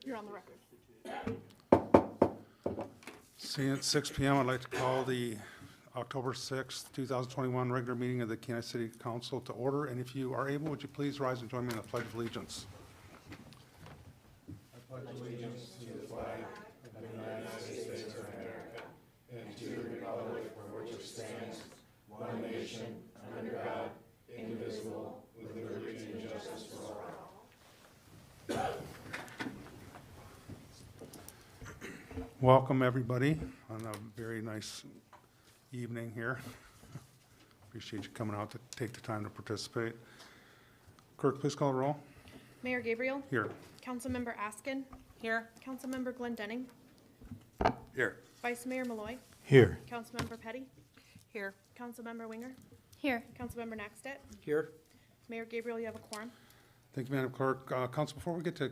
You're on the record. Seeing at 6 p.m., I'd like to call the October 6th, 2021 regular meeting of the Kenai City Council to order. And if you are able, would you please rise and join me in the Pledge of Allegiance? I pledge allegiance to the flag of the United States of America and to the republic for which it stands, one nation, under God, indivisible, with liberty and justice for all. Welcome, everybody, on a very nice evening here. Appreciate you coming out to take the time to participate. Clerk, please call the roll. Mayor Gabriel. Here. Councilmember Askin. Here. Councilmember Glendenning. Here. Vice Mayor Malloy. Here. Councilmember Petty. Here. Councilmember Winger. Here. Councilmember Nackstedt. Here. Mayor Gabriel, you have a quorum. Thank you, Madam Clerk. Council, before we get to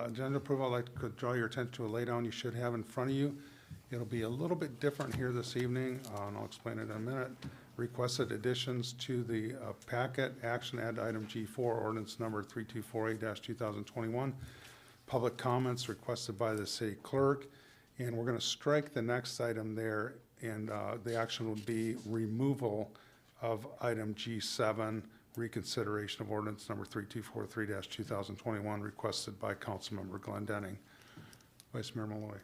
agenda approval, I'd like to draw your attention to a laydown you should have in front of you. It'll be a little bit different here this evening, and I'll explain it in a minute. Requested additions to the packet, action add item G4, ordinance number 3248-2021. Public comments requested by the city clerk, and we're going to strike the next item there, and the action will be removal of item G7, reconsideration of ordinance number 3243-2021, requested by Councilmember Glendenning. Vice Mayor Malloy.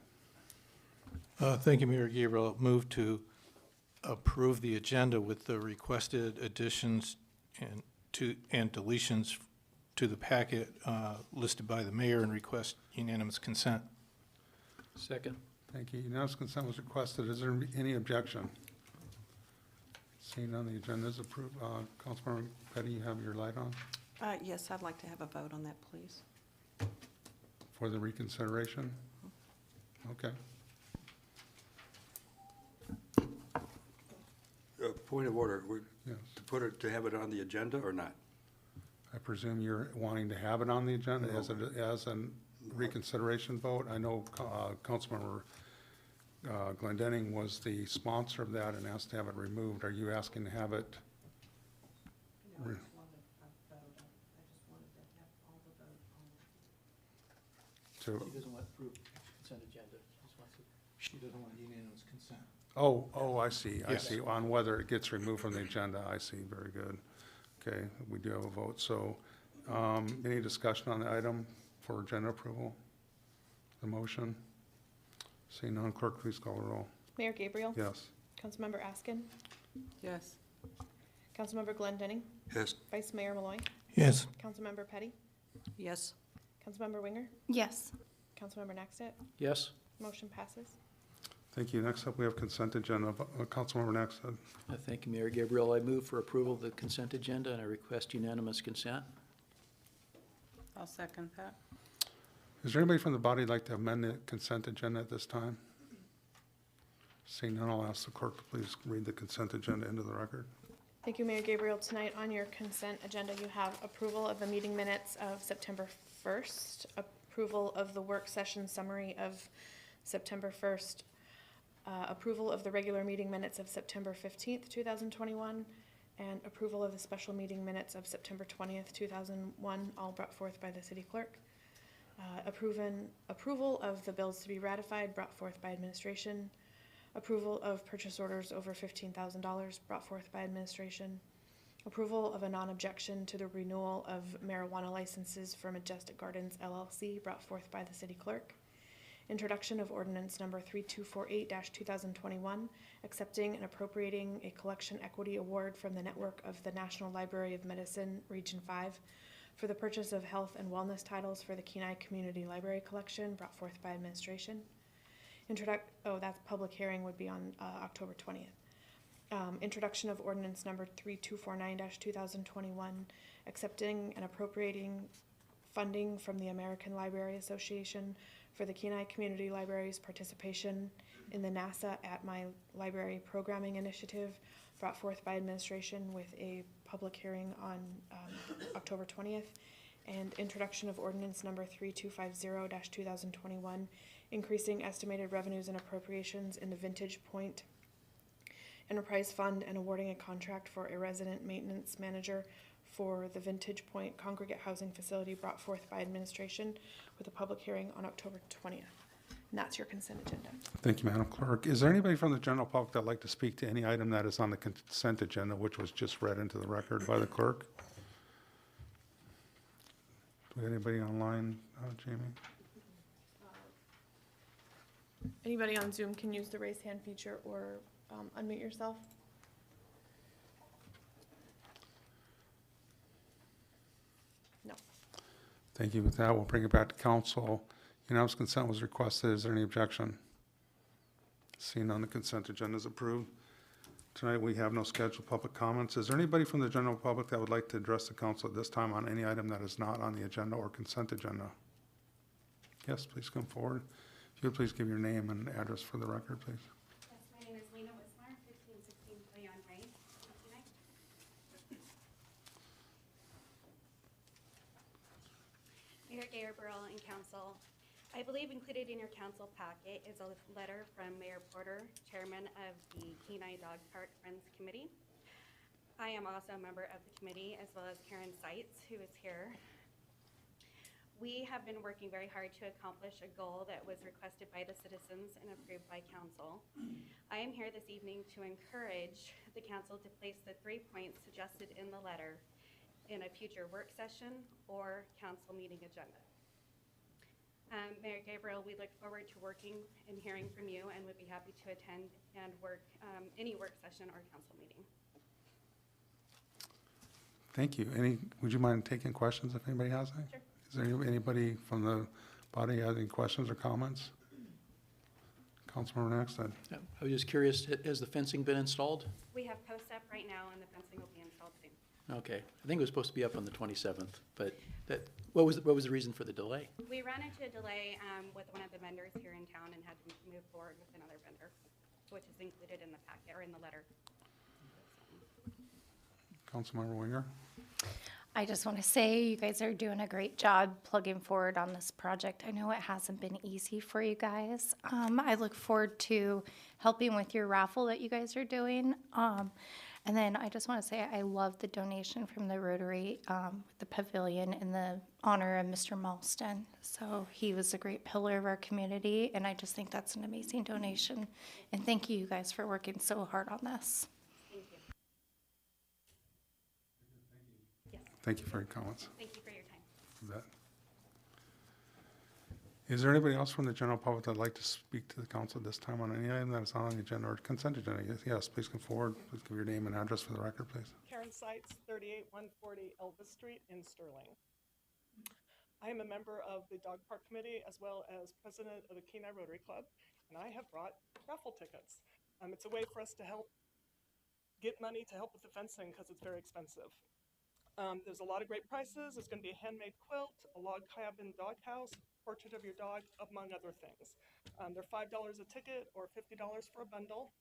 Thank you, Mayor Gabriel. Move to approve the agenda with the requested additions and deletions to the packet listed by the mayor and request unanimous consent. Second. Thank you. Unanimous consent was requested. Is there any objection? Seeing none, the agenda is approved. Councilmember Petty, you have your light on Yes, I'd like to have a vote on that, please. for the reconsideration? Okay. Point of order, Yes. to have it on the agenda or not? I presume you're wanting to have it on the agenda as a reconsideration vote. I know Councilmember Glendenning was the sponsor of that and asked to have it removed. Are you asking to have it? No, I Re- just wanted a vote. I just wanted to have all the vote on. To, She doesn't want approved consent agenda. She doesn't want unanimous consent. oh, I see. I Yes. see. On whether it gets removed from the agenda. I see. Very good. Okay, we do have a vote. So, any discussion on the item for agenda approval? The motion? Seeing none, clerk, please call the roll. Mayor Gabriel. Yes. Councilmember Askin. Yes. Councilmember Glendenning. Yes. Vice Mayor Malloy. Yes. Councilmember Petty. Yes. Councilmember Winger. Yes. Councilmember Nackstedt. Yes. Motion passes. Thank you. Next up, we have consent agenda. Councilmember Nackstedt. Thank you, Mayor Gabriel. I move for approval of the consent agenda, and I request unanimous consent. I'll second that. Is there anybody from the body who'd like to amend the consent agenda at this time? Seeing none, I'll ask the clerk to please read the consent agenda into the record. Thank you, Mayor Gabriel. Tonight on your consent agenda, you have approval of the meeting minutes of September 1st, approval of the work session summary of September 1st, approval of the regular meeting minutes of September 15th, 2021, and approval of the special meeting minutes of September 20th, 2001, all brought forth by the city clerk. Approval of the bills to be ratified brought forth by administration. Approval of purchase orders over $15,000 brought forth by administration. Approval of a non-objection to the renewal of marijuana licenses for Majestic Gardens LLC brought forth by the city clerk. Introduction of ordinance number 3248-2021, accepting and appropriating a collection equity award from the network of the National Library of Medicine, Region 5, for the purchase of health and wellness titles for the Kenai Community Library Collection brought forth by administration. That public hearing would be on October 20th. Introduction of ordinance number 3249-2021, accepting and appropriating funding from the American Library Association for the Kenai Community Library's participation in the NASA at My Library Programming Initiative, brought forth by administration with a public hearing on October 20th, and introduction of ordinance number 3250-2021, increasing estimated revenues and appropriations in the Vintage Point Enterprise Fund and awarding a contract for a resident maintenance manager for the Vintage Point Congregate Housing Facility brought forth by administration with a public hearing on October 20th. And that's your consent agenda. Thank you, Madam Clerk. Is there anybody from the general public that'd like to speak to any item that is on the consent agenda, which was just read into the record by the clerk? Do we have anybody online, Jamie? Anybody on Zoom can use the raise hand feature or unmute yourself. No. Thank you. With that, we'll bring it back to council. Unanimous consent was requested. Is there any objection? Seeing none, the consent agenda is approved. Tonight, we have no scheduled public comments. Is there anybody from the general public that would like to address the council at this time on any item that is not on the agenda or consent agenda? Yes, please come forward. If you would please give your name and address for the record, please. Yes, my name is Lena Wismar, 1516 Leon Way, Kentucky. Mayor Gabriel and council, I believe included in your council packet is a letter from Mayor Porter, chairman of the Kenai Dog Park Friends Committee. I am also a member of the committee, as well as Karen Seitz, who is here. We have been working very hard to accomplish a goal that was requested by the citizens and approved by council. I am here this evening to encourage the council to place the 3 points suggested in the letter in a future work session or council meeting agenda. Mayor Gabriel, we look forward to working and hearing from you and would be happy to attend and work any work session or council meeting. Thank you. Would you mind taking questions if anybody has any? Sure. Is there anybody from the body has any questions or comments? Councilmember Naxton. Yeah, I was just curious, has the fencing been installed? We have posts up right now and the fencing will be installed soon. Okay, I think it was supposed to be up on the 27th, but what was the reason for the delay? We ran into a delay with one of the vendors here in town and had to move forward with another vendor, which is included in the packet or in the letter. Councilmember Winger. I just want to say you guys are doing a great job plugging forward on this project. I know it hasn't been easy for you guys. I look forward to helping with your raffle that you guys are doing. And then I just want to say I love the donation from the Rotary, the pavilion in the honor of Mr. Malston. So he was a great pillar of our community, and I just think that's an amazing donation. And thank you guys for working so hard on this. Thank you. Yes, Thank you for your comments. thank you for your time. You bet. Is there anybody else from the general public that'd like to speak to the council this time on any item that is on the agenda or consent agenda? Yes, please come forward. Please give your name and address for the record, please. Karen Seitz, 38140 Elvis Street in Sterling. I am a member of the Dog Park Committee as well as president of the Kenai Rotary Club, and I have brought raffle tickets. It's a way for us to help get money to help with the fencing because it's very expensive. There's a lot of great prizes. There's going to be a handmade quilt, a log cabin doghouse, portrait of your dog, among other things. They're $5 a ticket or $50 for a bundle.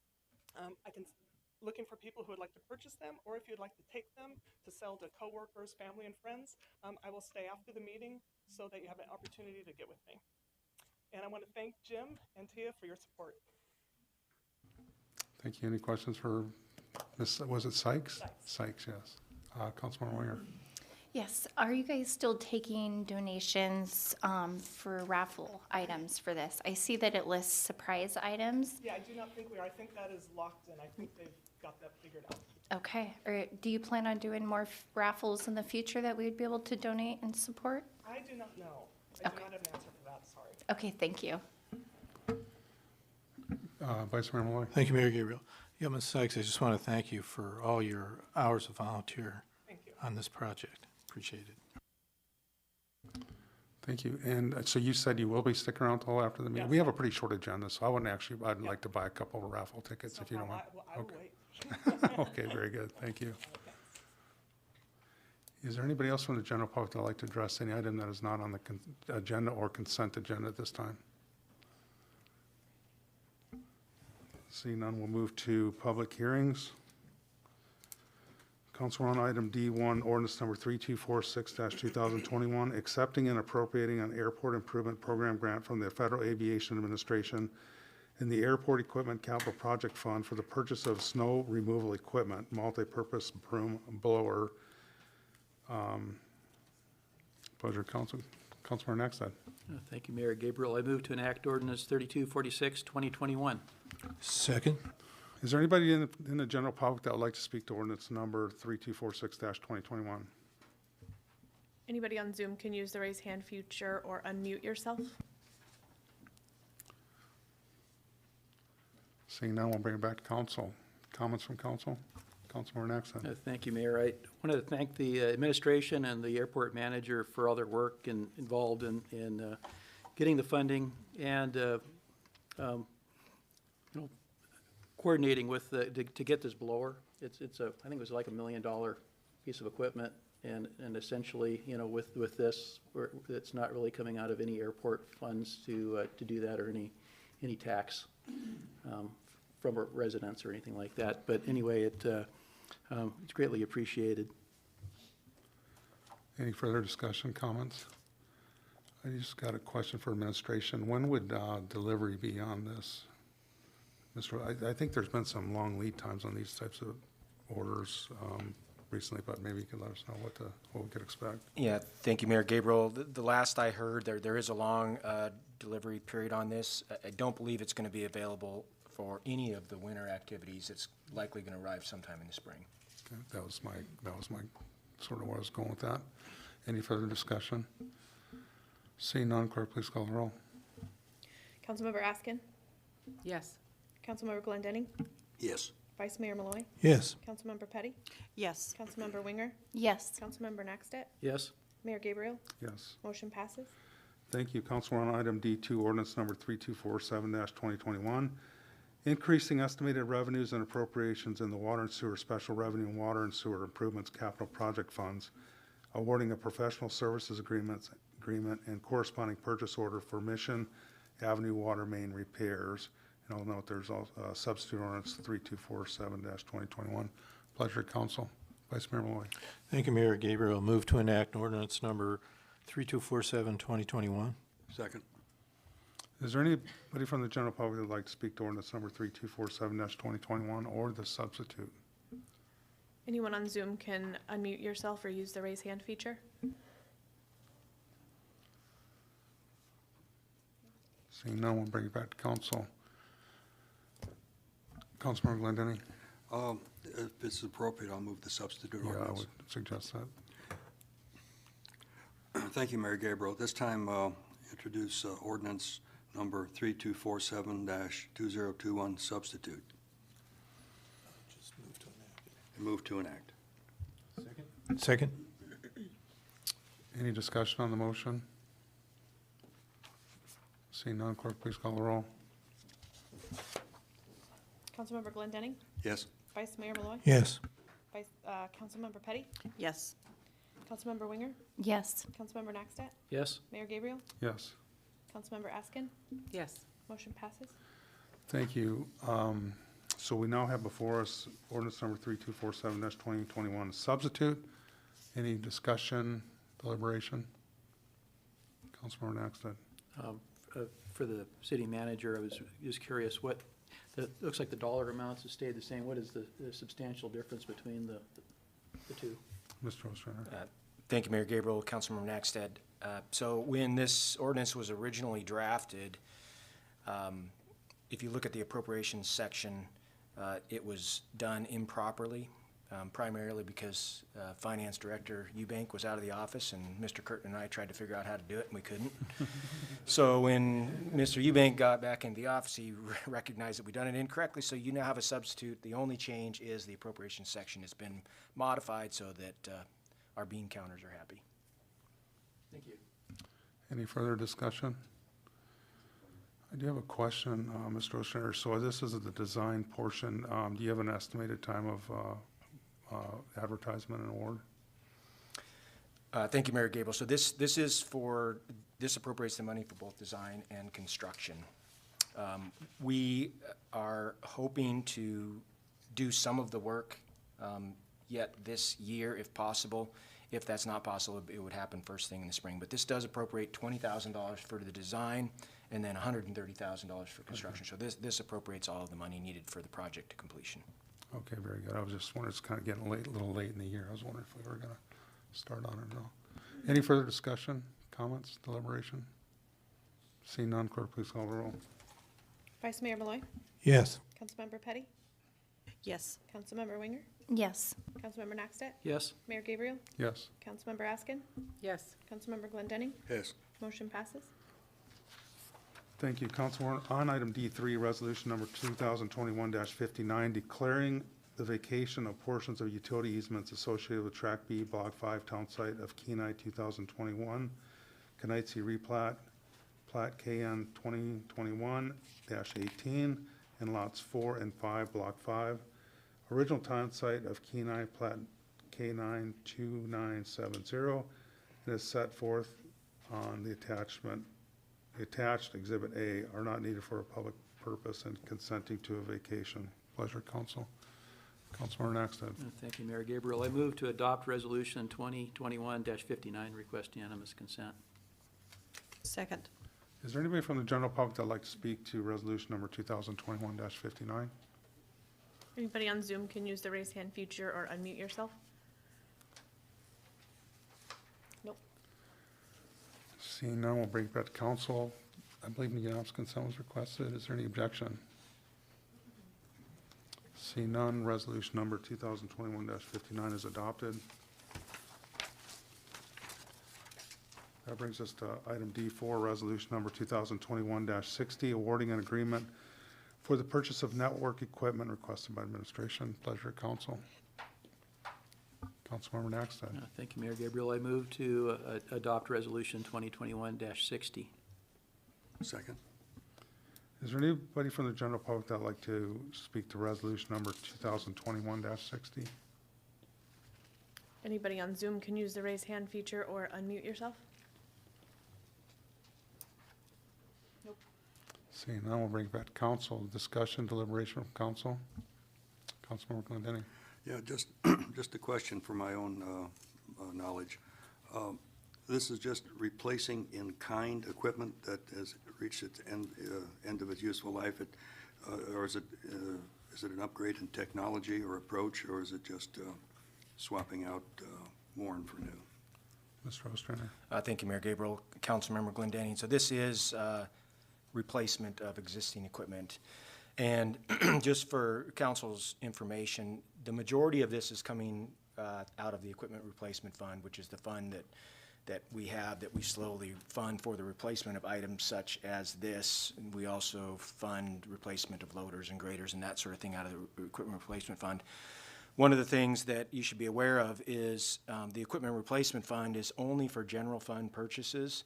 Looking for people who would like to purchase them, or if you'd like to take them to sell to coworkers, family, and friends, I will stay after the meeting so that you have an opportunity to get with me. And I want to thank Jim and Tia for your support. Thank you. Any questions for Ms., was it Sykes? Sykes. Sykes, yes. Councilmember Winger. Yes, are you guys still taking donations for raffle items for this? I see that it lists surprise items. Yeah, I do not think we are. I think that is locked in. I think they've got that figured out. Okay, or do you plan on doing more raffles in the future that we would be able to donate and support? I do not know. I do Okay. not have an answer for that, sorry. Okay, thank you. Vice Mayor Malloy. Thank you, Mayor Gabriel. Yeah, Ms. Sykes, I just want to thank you for all your hours of volunteer Thank you. on this project. Appreciate it. Thank you. And so you said you will be sticking around till after the meeting? Yes. We have a pretty short agenda, so I wouldn't actually, I'd like to buy a couple of raffle tickets No if you don't problem. mind. I will Okay. wait. Okay, very good. Thank you. Is there anybody else from the general public that would like to address any item that is not on the agenda or consent agenda at this time? Seeing none, we'll move to public hearings. Council on item D1, ordinance number 3246-2021, accepting and appropriating an airport improvement program grant from the Federal Aviation Administration in the Airport Equipment Capital Project Fund for the purchase of snow removal equipment, multi-purpose broom blower. Pleasure, Council. Councilmember Naxted. Thank you, Mayor Gabriel. I move to enact ordinance 3246, 2021. Second? Is there anybody in the general public that would like to speak to ordinance number 3246-2021? Anybody on Zoom can use the raise hand feature or unmute yourself. Seeing none, we'll bring it back to council. Comments from council? Councilmember Naxted. Thank you, Mayor. I wanted to thank the administration and the airport manager for all their work involved in getting the funding and, coordinating with to get this blower. I think it was like $1 million piece of equipment, and essentially, with this, it's not really coming out of any airport funds to do that, or any tax from residents or anything like that. But anyway, it's greatly appreciated. Any further discussion, comments? I just got a question for administration. When would delivery be on this? I think there's been some long lead times on these types of orders recently, but maybe you could let us know what we could expect. Yeah, thank you, Mayor Gabriel. The last I heard, there is a long delivery period on this. I don't believe it's going to be available for any of the winter activities. It's likely going to arrive sometime in the spring. Okay, that was my sort of where I was going with that. Any further discussion? Seeing none, clerk, please call the roll. Councilmember Askin, Yes. Councilmember Glendenning, Yes. Vice Mayor Malloy, Yes. Councilmember Petty, Yes. Councilmember Winger, Yes. Councilmember Naxtet, Yes? Mayor Gabriel, Yes. motion passes. Thank you. Council, we're on item D2, ordinance number 3247-2021, increasing estimated revenues and appropriations in the Water and Sewer Special Revenue and Water and Sewer Improvements Capital Project Funds, awarding a professional services agreement and corresponding purchase order for Mission Avenue water main repairs. And I'll note there's also substitute ordinance 3247-2021. Pleasure, Council. Vice Mayor Malloy. Thank you, Mayor Gabriel. Move to enact ordinance number 3247, 2021. Second. Is there anybody from the general public that would like to speak to ordinance number 3247-2021 or the substitute? Anyone on Zoom can unmute yourself or use the raise hand feature. Seeing none, we'll bring it back to council. Councilmember Glendenning. If it's appropriate, I'll move the substitute Yeah, I ordinance. would suggest that. Thank you, Mayor Gabriel. This time, introduce ordinance number 3247-2021, substitute. Just move to enact it. Move to enact. Second? Any discussion on the motion? Seeing none, clerk, please call the roll. Councilmember Glendenning, Yes. Vice Mayor Malloy, Yes. Councilmember Petty, Yes. Councilmember Winger, Yes. Councilmember Naxtet, Yes? Mayor Gabriel, Yes. Councilmember Askin, Yes. motion passes. Thank you. So we now have before us ordinance number 3247-2021, substitute. Any discussion, deliberation? Councilmember Naxted. For the city manager, I was just curious looks like the dollar amounts have stayed the same. What is the substantial difference between the two? Mr. Ostrander. Thank you, Mayor Gabriel, Councilmember Naxted. So when this ordinance was originally drafted, if you look at the appropriations section, it was done improperly, primarily because Finance Director Eubank was out of the office, and Mr. Curtin and I tried to figure out how to do it, and we couldn't. So when Mr. Eubank got back into the office, he recognized that we'd done it incorrectly, so you now have a substitute. The only change is the appropriations section has been modified so that our bean counters are happy. Thank you. Any further discussion? I do have a question, Mr. Ostrander. So this is the design portion. Do you have an estimated time of advertisement and award? Thank you, Mayor Gable. So this appropriates the money for both design and construction. We are hoping to do some of the work yet this year, if possible. If that's not possible, it would happen first thing in the spring. But this does appropriate $20,000 for the design and then $130,000 for construction. So this appropriates all of the money needed for the project to completion. Okay, very good. I was just wondering, it's kind of getting late, a little late in the year. I was wondering if we were going to start on it or not. Any further discussion, comments, deliberation? Seeing none, clerk, please call the roll. Vice Mayor Malloy. Yes. Councilmember Petty. Yes. Councilmember Winger. Yes. Councilmember Naxtat. Yes. Mayor Gabriel. Yes. Councilmember Askin. Yes. Councilmember Glendenning. Yes. Motion passes. Thank you, Councilor. On item D3, resolution number 2021-59, declaring the vacation of portions of utility easements associated with Track B, Block 5, town site of Kenai 2021, Kenaitze replat, plat KN 2021-18, and lots 4 and 5, Block 5. Original town site of Kenai, plat K9 2970, and is set forth on the attachment. The attached Exhibit A are not needed for a public purpose and consenting to a vacation. Pleasure, Council. Councilmember Naxtat. Thank you, Mayor Gabriel. I move to adopt Resolution 2021-59, request unanimous consent. Second. Is there anybody from the general public that'd like to speak to resolution number 2021-59? Anybody on Zoom can use the raise hand feature or unmute yourself. Nope. Seeing none, we'll bring it back to council. I believe unanimous consent was requested. Is there any objection? Seeing none, resolution number 2021-59 is adopted. That brings us to item D4, resolution number 2021-60, awarding an agreement for the purchase of network equipment requested by administration. Pleasure, council. Councilmember Naxtat. Thank you, Mayor Gabriel. I move to adopt Resolution 2021-60. Second. Is there anybody from the general public that'd like to speak to resolution number 2021-60? Anybody on Zoom can use the raise hand feature or unmute yourself. Nope. Seeing none, we'll bring it back to council. Discussion, deliberation from council. Councilmember Glendenning. Yeah, just a question for my own knowledge. This is just replacing in-kind equipment that has reached its end of its useful life, or is it an upgrade in technology or approach, or is it just swapping out worn for new? Mr. Ostrander. Thank you, Mayor Gabriel. Councilmember Glendenning. So this is replacement of existing equipment. And just for council's information, the majority of this is coming out of the Equipment Replacement Fund, which is the fund that we have, that we slowly fund for the replacement of items such as this. And we also fund replacement of loaders and graders and that sort of thing out of the Equipment Replacement Fund. One of the things that you should be aware of is the Equipment Replacement Fund is only for general fund purchases.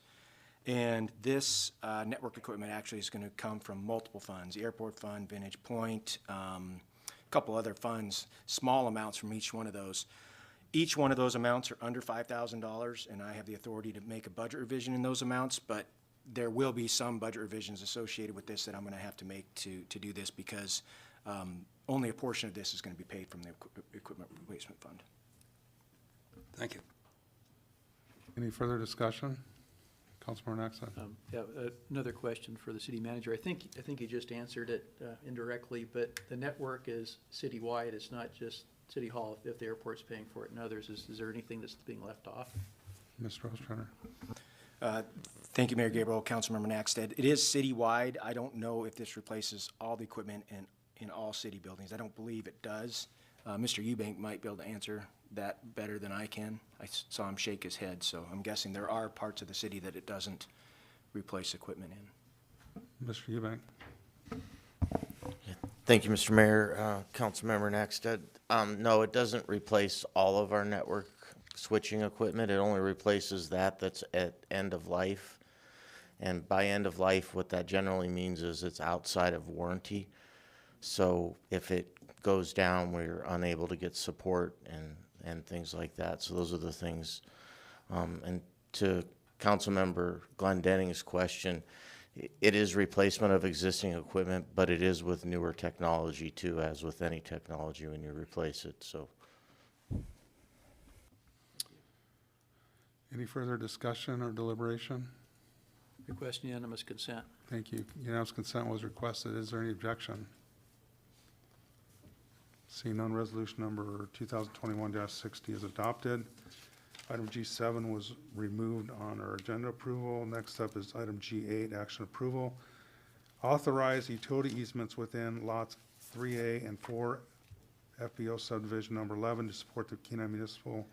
And this network equipment actually is going to come from multiple funds, the Airport Fund, Vintage Point, a couple other funds, small amounts from each one of those. Each one of those amounts are under $5,000, and I have the authority to make a budget revision in those amounts, but there will be some budget revisions associated with this that I'm going to have to make to do this, because only a portion of this is going to be paid from the Equipment Replacement Fund. Thank you. Any further discussion? Councilmember Naxtat. Another question for the city manager. I think you just answered it indirectly, but the network is citywide. It's not just City Hall if the airport's paying for it and others. Is there anything that's being left off? Mr. Ostrander. Thank you, Mayor Gabriel. Councilmember Naxtat. It is citywide. I don't know if this replaces all the equipment in all city buildings. I don't believe it does. Mr. Eubank might be able to answer that better than I can. I saw him shake his head, so I'm guessing there are parts of the city that it doesn't replace equipment in. Mr. Eubank. Thank you, Mr. Mayor. Councilmember Naxtat. No, it doesn't replace all of our network switching equipment. It only replaces that's at end of life. And by end of life, what that generally means is it's outside of warranty. So if it goes down, we're unable to get support and things like that. So those are the things. And to Councilmember Glendenning's question, it is replacement of existing equipment, but it is with newer technology too, as with any technology when you replace it. So. Any further discussion or deliberation? Request unanimous consent. Thank you. Unanimous consent was requested. Is there any objection? Seeing none, resolution number 2021-60 is adopted. Item G7 was removed on our agenda approval. Next up is item G8, action approval. Authorize utility easements within lots 3A and 4 FBO subdivision number 11 to support the Kenai Municipal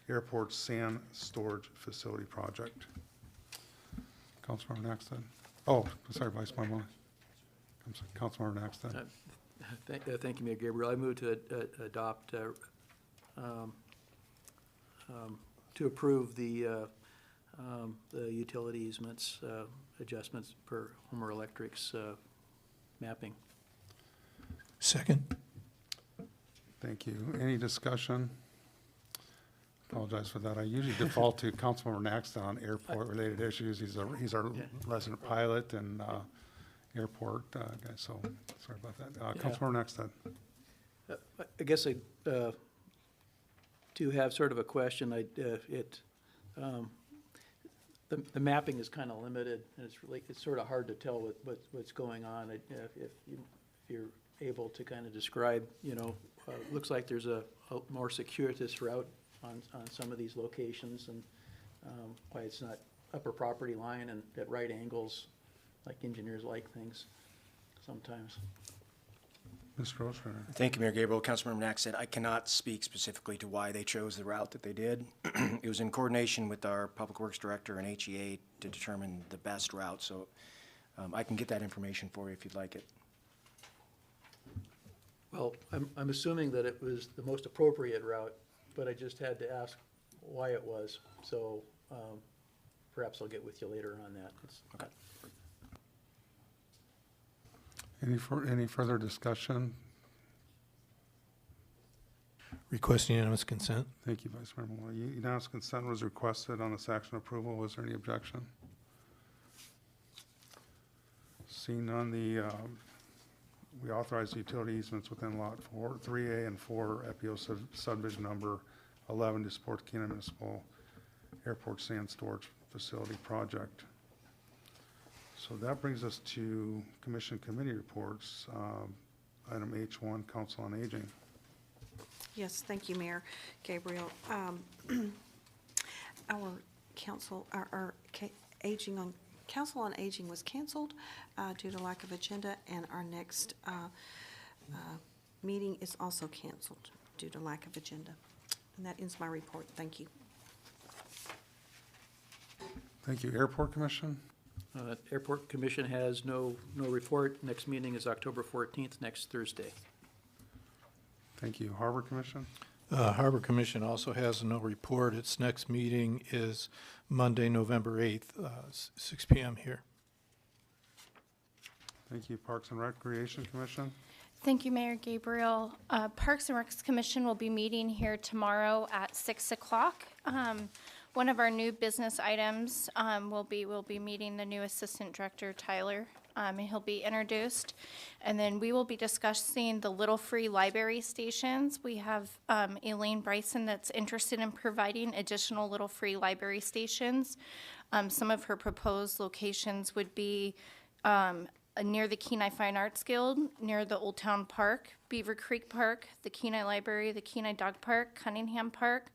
Airport Sand Storage Facility project. Councilmember Naxton. Oh, sorry, Vice Mayor Moore. Councilmember Naxton. Thank you, Mayor Gabriel. I move to adopt, to approve the utility easements adjustments per Homer Electric's mapping. Second. Thank you. Any discussion? Apologize for that. I usually default to Councilmember Naxton on airport-related issues. He's our Yeah. resident pilot and airport guy, so sorry about that. Yeah. Councilmember Naxton. I guess I do have sort of a question. The mapping is kind of limited, and it's sort of hard to tell what's going on. If you're able to kind of describe, looks like there's a more circuitous route on some of these locations, and why it's not upper property line and at right angles, like engineers like things sometimes. Mr. Oshner. Thank you, Mayor Gabriel. Councilmember Nack said, I cannot speak specifically to why they chose the route that they did. It was in coordination with our Public Works Director and HEA to determine the best route, so I can get that information for you if you'd like it. Well, I'm assuming that it was the most appropriate route, but I just had to ask why it was. So perhaps I'll get with you later on that. Okay. Any further discussion? Request unanimous consent. Thank you, Vice Mayor Moore. Unanimous consent was requested on this action approval. Was there any objection? Seeing none, we authorize utility easements within lot 3A and 4 FBO subdivision number 11 to support the Kenai Municipal Airport Sand Storage Facility project. So that brings us to Commission Committee reports. Item H1, Council on Aging. Yes, thank you, Mayor Gabriel. Our council, Council on Aging was canceled due to lack of agenda, and our next meeting is also canceled due to lack of agenda. And that ends my report. Thank you. Thank you. Airport Commission? Airport Commission has no report. Next meeting is October 14th, next Thursday. Thank you. Harbor Commission? Harbor Commission also has no report. Its next meeting is Monday, November 8th, 6 p.m. here. Thank you. Parks and Recreation Commission? Thank you, Mayor Gabriel. Parks and Recs Commission will be meeting here tomorrow at 6 o'clock. One of our new business items we'll be meeting the new Assistant Director, Tyler, and he'll be introduced. And then we will be discussing the Little Free Library stations. We have Elaine Bryson that's interested in providing additional Little Free Library stations. Some of her proposed locations would be near the Kenai Fine Arts Guild, near the Old Town Park, Beaver Creek Park, the Kenai Library, the Kenai Dog Park, Cunningham Park,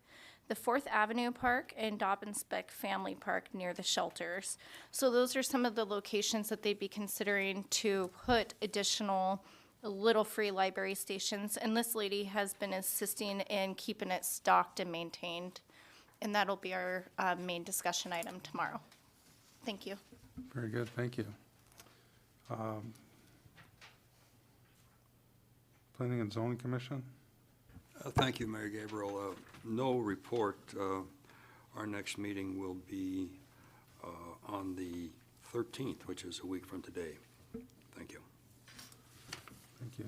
the 4th Avenue Park, and Dobbins Beck Family Park near the shelters. So those are some of the locations that they'd be considering to put additional Little Free Library stations. And this lady has been assisting in keeping it stocked and maintained. And that'll be our main discussion item tomorrow. Thank you. Very good. Thank you. Planning and Zoning Commission? Thank you, Mayor Gabriel. No report. Our next meeting will be on the 13th, which is a week from today. Thank you. Thank you.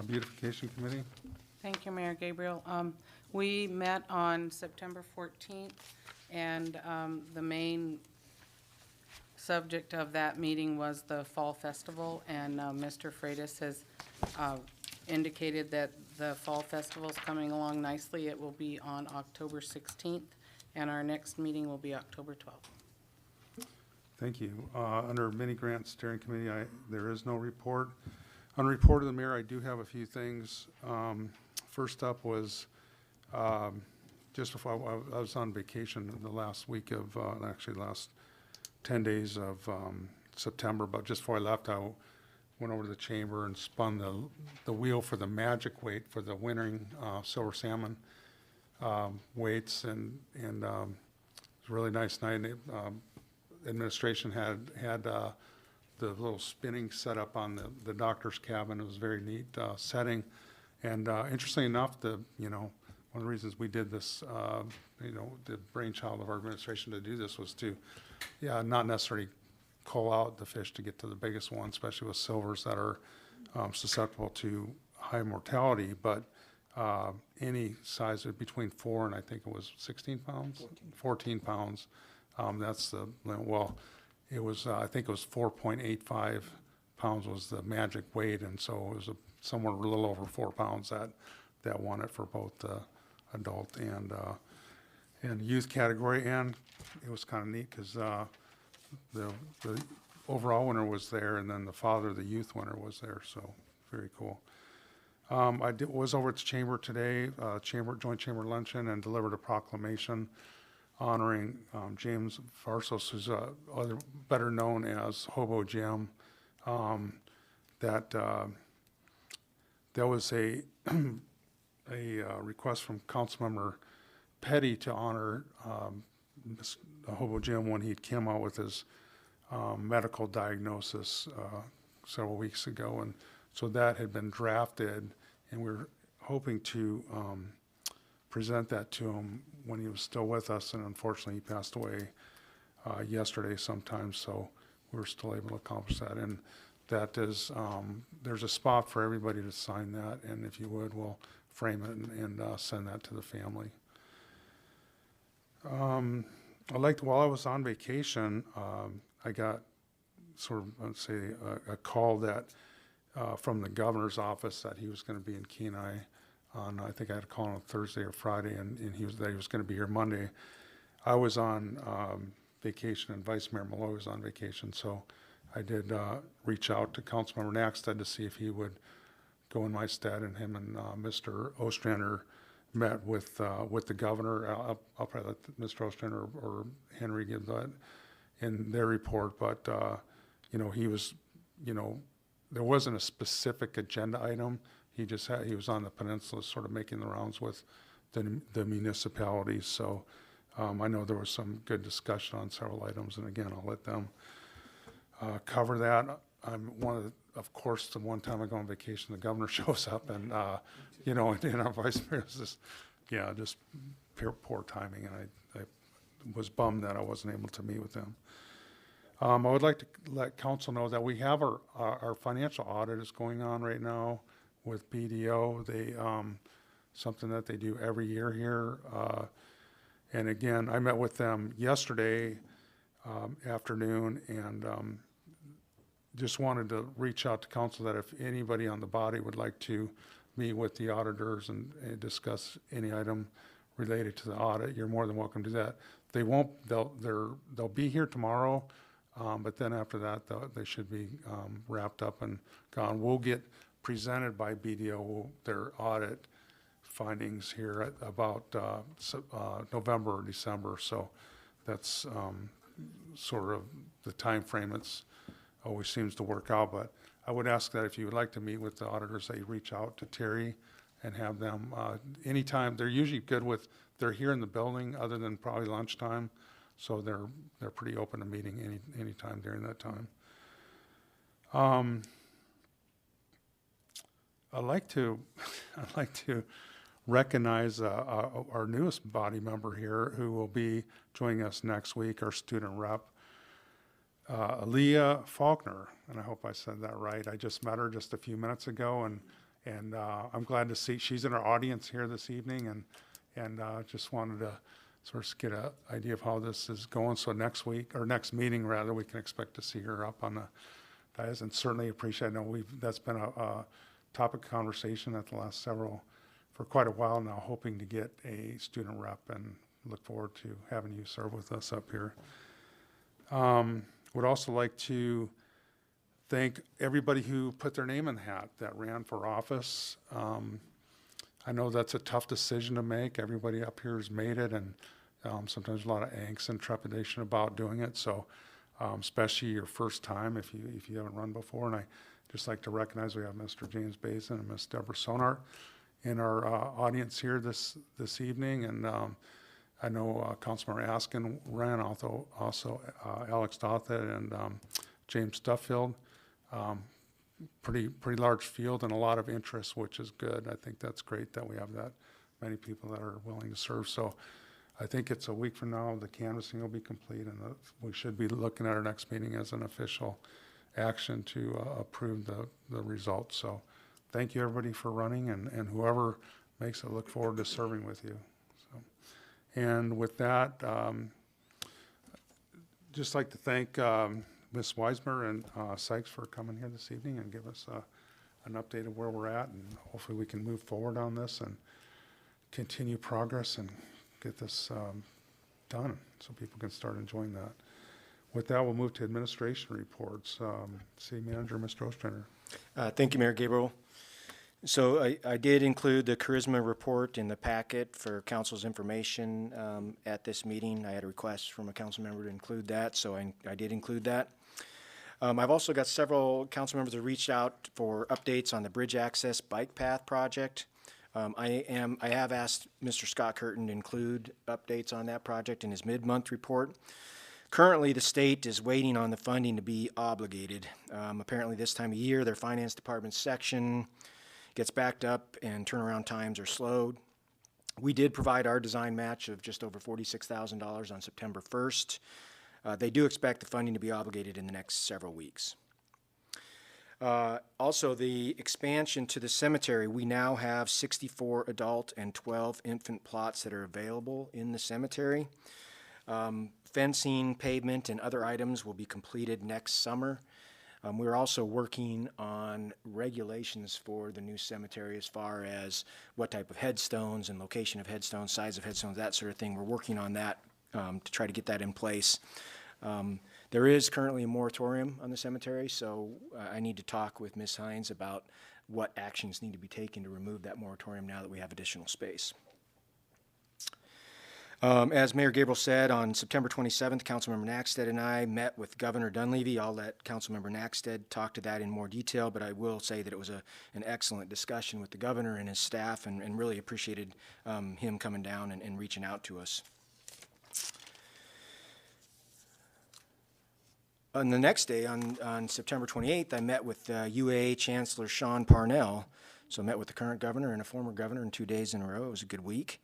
Beautification Committee? Thank you, Mayor Gabriel. We met on September 14th, and the main subject of that meeting was the Fall Festival, and Mr. Freitas has indicated that the Fall Festival is coming along nicely. It will be on October 16th, and our next meeting will be October 12th. Thank you. Under mini grant steering committee, there is no report. On report of the mayor, I do have a few things. First up was, just before I was on vacation the last week of, actually last 10 days of September, but just before I left, I went over to the chamber and spun the wheel for the magic weight for the wintering silver salmon weights, and it was a really nice night. Administration had the little spinning set up on the doctor's cabin. It was a very neat setting, and interestingly enough, one of the reasons we did this, the brainchild of our administration to do this was to, not necessarily cull out the fish to get to the biggest one, especially with silvers that are susceptible to high mortality, but any size of between 4 and I think it was 16 pounds? 14 pounds. That's the, well, it was, I think it was 4.85 pounds was the magic weight, and so it was somewhere a little over 4 pounds that won it for both the adult and youth category. And it was kind of neat because the overall winner was there, and then the father of the youth winner was there, so very cool. Was over at the chamber today, joint chamber luncheon, and delivered a proclamation honoring James Varsos, who's better known as Hobo Jim. There was a request from Councilmember Petty to honor Hobo Jim when he came out with his medical diagnosis several weeks ago, and so that had been drafted, and we were hoping to present that to him when he was still with us, and unfortunately he passed away yesterday sometime, so we were still able to accomplish that. And that is, there's a spot for everybody to sign that, and if you would, we'll frame it and send that to the family. While I was on vacation, I got sort of, let's say, a call that from the governor's office that he was going to be in Kenai on, I think I had a call on Thursday or Friday, and he was going to be here Monday. I was on vacation, and Vice Mayor Malloy was on vacation, so I did reach out to Councilmember Naxted to see if he would go in my stead, and him and Mr. Ostrander met with the governor. I'll probably let Mr. Ostrander or Henry give that in their report, but he was, there wasn't a specific agenda item. He was on the peninsula sort of making the rounds with the municipalities. So I know there was some good discussion on several items, and again, I'll let them cover that. Of course, the one time I go on vacation, the governor shows up, and and our vice mayor was just poor timing, and I was bummed that I wasn't able to meet with them. I would like to let council know that we have our financial audit is going on right now with BDO. They something that they do every year here. And again, I met with them yesterday afternoon, and just wanted to reach out to council that if anybody on the body would like to meet with the auditors and discuss any item related to the audit, you're more than welcome to do that. They won't. They'll be here tomorrow. But then after that, they should be wrapped up and gone. We'll get presented by BDO their audit findings here at about November or December. So that's sort of the time frame. It's always seems to work out. But I would ask that if you would like to meet with the auditors, that you reach out to Terry and have them anytime. They're usually good with. They're here in the building, other than probably lunchtime. So they're pretty open to meeting any time during that time. I'd like to recognize our newest body member here, who will be joining us next week, our student rep, Aaliyah Faulkner, and I hope I said that right. I just met her just a few minutes ago, and I'm glad to see she's in our audience here this evening, and just wanted to sort of get an idea of how this is going. So next week, or next meeting rather, we can expect to see her up on the dais, and certainly appreciate. I know that's been a topic of conversation at the last for quite a while now, hoping to get a student rep, and look forward to having you serve with us up here. Would also like to thank everybody who put their name in the hat that ran for office. I know that's a tough decision to make. Everybody up here has made it, and sometimes a lot of angst and trepidation about doing it. So, especially your first time if you haven't run before. And I just like to recognize we have Mr. James Basin and Ms. Deborah Sonart in our audience here this evening, and I know Councilmember Askin ran, also Alex Dothett and James Duffield. Pretty large field and a lot of interest, which is good. I think that's great that we have that many people that are willing to serve. So I think it's a week from now, the canvassing will be complete, and we should be looking at our next meeting as an official action to approve the results. So thank you, everybody, for running, and whoever makes it, look forward to serving with you. So, and with that, just like to thank Ms. Weismer and Sykes for coming here this evening and give us an update of where we're at, and hopefully we can move forward on this and continue progress and get this done so people can start enjoying that. With that, we'll move to administration reports. City Manager, Mr. Ostrander. Thank you, Mayor Gabriel. So I did include the Charisma report in the packet for council's information at this meeting. I had a request from a council member to include that, so I did include that. I've also got several council members that reached out for updates on the Bridge Access Bike Path project. I have asked Mr. Scott Curtin to include updates on that project in his mid-month report. Currently, the state is waiting on the funding to be obligated. Apparently this time of year, their finance department section gets backed up and turnaround times are slowed. We did provide our design match of just over $46,000 on September 1st. They do expect the funding to be obligated in the next several weeks. Also, the expansion to the cemetery, we now have 64 adult and 12 infant plots that are available in the cemetery. Fencing, pavement, and other items will be completed next summer. We're also working on regulations for the new cemetery as far as what type of headstones and location of headstones, size of headstones, that sort of thing. We're working on that to try to get that in place. There is currently a moratorium on the cemetery, so I need to talk with Ms. Hines about what actions need to be taken to remove that moratorium now that we have additional space. As Mayor Gabriel said, on September 27th, Councilmember Nackstead and I met with Governor Dunleavy. I'll let Councilmember Nackstead talk to that in more detail, but I will say that it was an excellent discussion with the governor and his staff, and really appreciated him coming down and reaching out to us. On the next day, on September 28th, I met with UAA Chancellor Sean Parnell. So I met with the current governor and a former governor in 2 days in a row. It was a good week.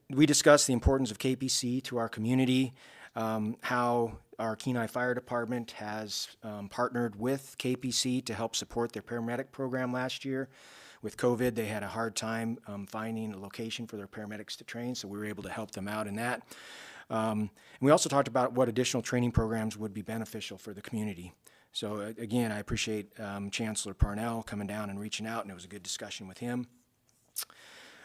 We discussed the importance of KPC to our community, how our Kenai Fire Department has partnered with KPC to help support their paramedic program last year. With COVID, they had a hard time finding a location for their paramedics to train, so we were able to help them out in that. And we also talked about what additional training programs would be beneficial for the community. So again, I appreciate Chancellor Parnell coming down and reaching out, and it was a good discussion with him.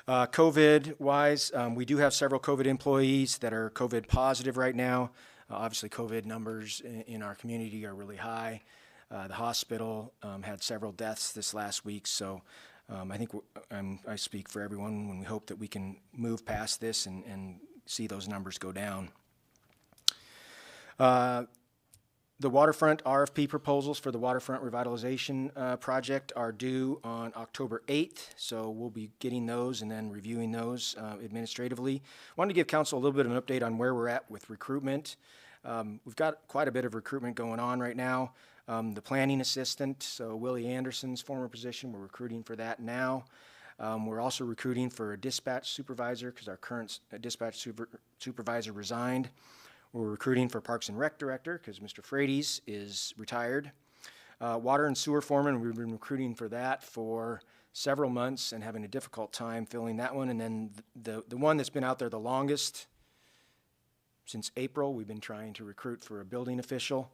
COVID-wise, we do have several COVID employees that are COVID positive right now. Obviously, COVID numbers in our community are really high. The hospital had several deaths this last week, so I think I speak for everyone when we hope that we can move past this and see those numbers go down. The waterfront RFP proposals for the waterfront revitalization project are due on October 8th, so we'll be getting those and then reviewing those administratively. Wanted to give council a little bit of an update on where we're at with recruitment. We've got quite a bit of recruitment going on right now. The planning assistant, so Willie Anderson's former position, we're recruiting for that now. We're also recruiting for a dispatch supervisor because our current dispatch supervisor resigned. We're recruiting for Parks and Rec director because Mr. Frades is retired. Water and sewer foreman, we've been recruiting for that for several months and having a difficult time filling that one. And then the one that's been out there the longest, since April, we've been trying to recruit for a building official.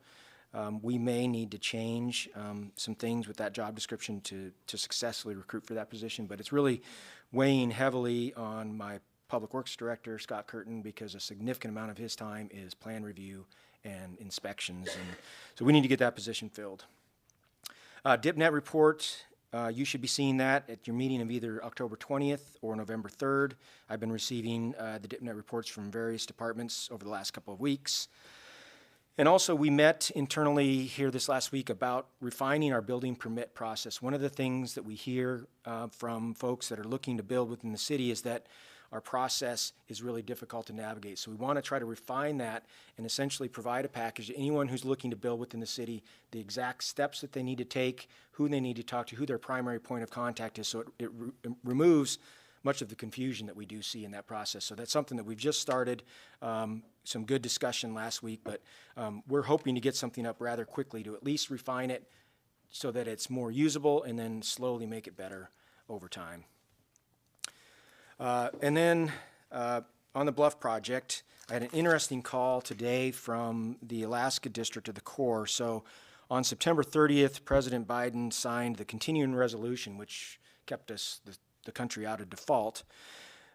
We may need to change some things with that job description to successfully recruit for that position, but it's really weighing heavily on my Public Works Director, Scott Curtin, because a significant amount of his time is plan review and inspections. And so we need to get that position filled. DipNet report, you should be seeing that at your meeting of either October 20th or November 3rd. I've been receiving the DipNet reports from various departments over the last couple of weeks. And also, we met internally here this last week about refining our building permit process. One of the things that we hear from folks that are looking to build within the city is that our process is really difficult to navigate. So we want to try to refine that and essentially provide a package to anyone who's looking to build within the city, the exact steps that they need to take, who they need to talk to, who their primary point of contact is, so it removes much of the confusion that we do see in that process. So that's something that we've just started, some good discussion last week, but we're hoping to get something up rather quickly to at least refine it so that it's more usable and then slowly make it better over time. And then on the Bluff project, I had an interesting call today from the Alaska District of the Corps. So on September 30th, President Biden signed the continuing resolution, which kept us, the country, out of default.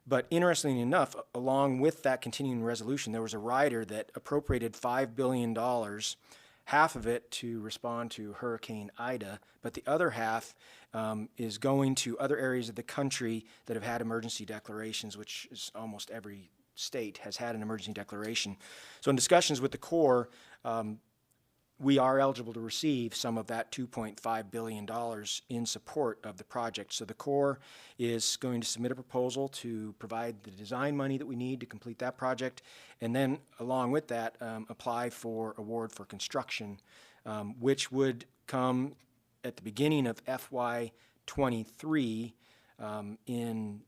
But interestingly enough, along with that continuing resolution, there was a rider that appropriated $5 billion, half of it to respond to Hurricane Ida, but the other half is going to other areas of the country that have had emergency declarations, which is almost every state has had an emergency declaration. So in discussions with the Corps, we are eligible to receive some of that $2.5 billion in support of the project. So the Corps is going to submit a proposal to provide the design money that we need to complete that project, and then along with that, apply for award for construction, which would come at the beginning of FY23 in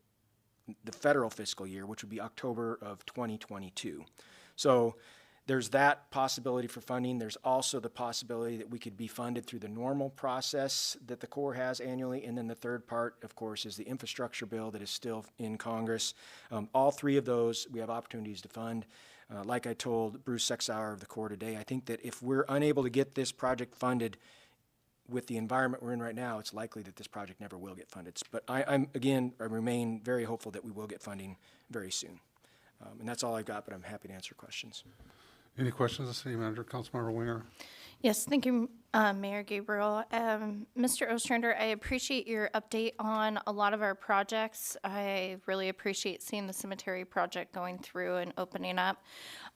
the federal fiscal year, which would be October of 2022. So there's that possibility for funding. There's also the possibility that we could be funded through the normal process that the Corps has annually. And then the third part, of course, is the infrastructure bill that is still in Congress. All three of those, we have opportunities to fund. Like I told Bruce Sexauer of the Corps today, I think that if we're unable to get this project funded with the environment we're in right now, it's likely that this project never will get funded. But I remain very hopeful that we will get funding very soon. And that's all I've got, but I'm happy to answer questions. Any questions of the city manager? Councilmember Winger? Yes, thank you, Mayor Gabriel. Mr. Ostrander, I appreciate your update on a lot of our projects. I really appreciate seeing the cemetery project going through and opening up.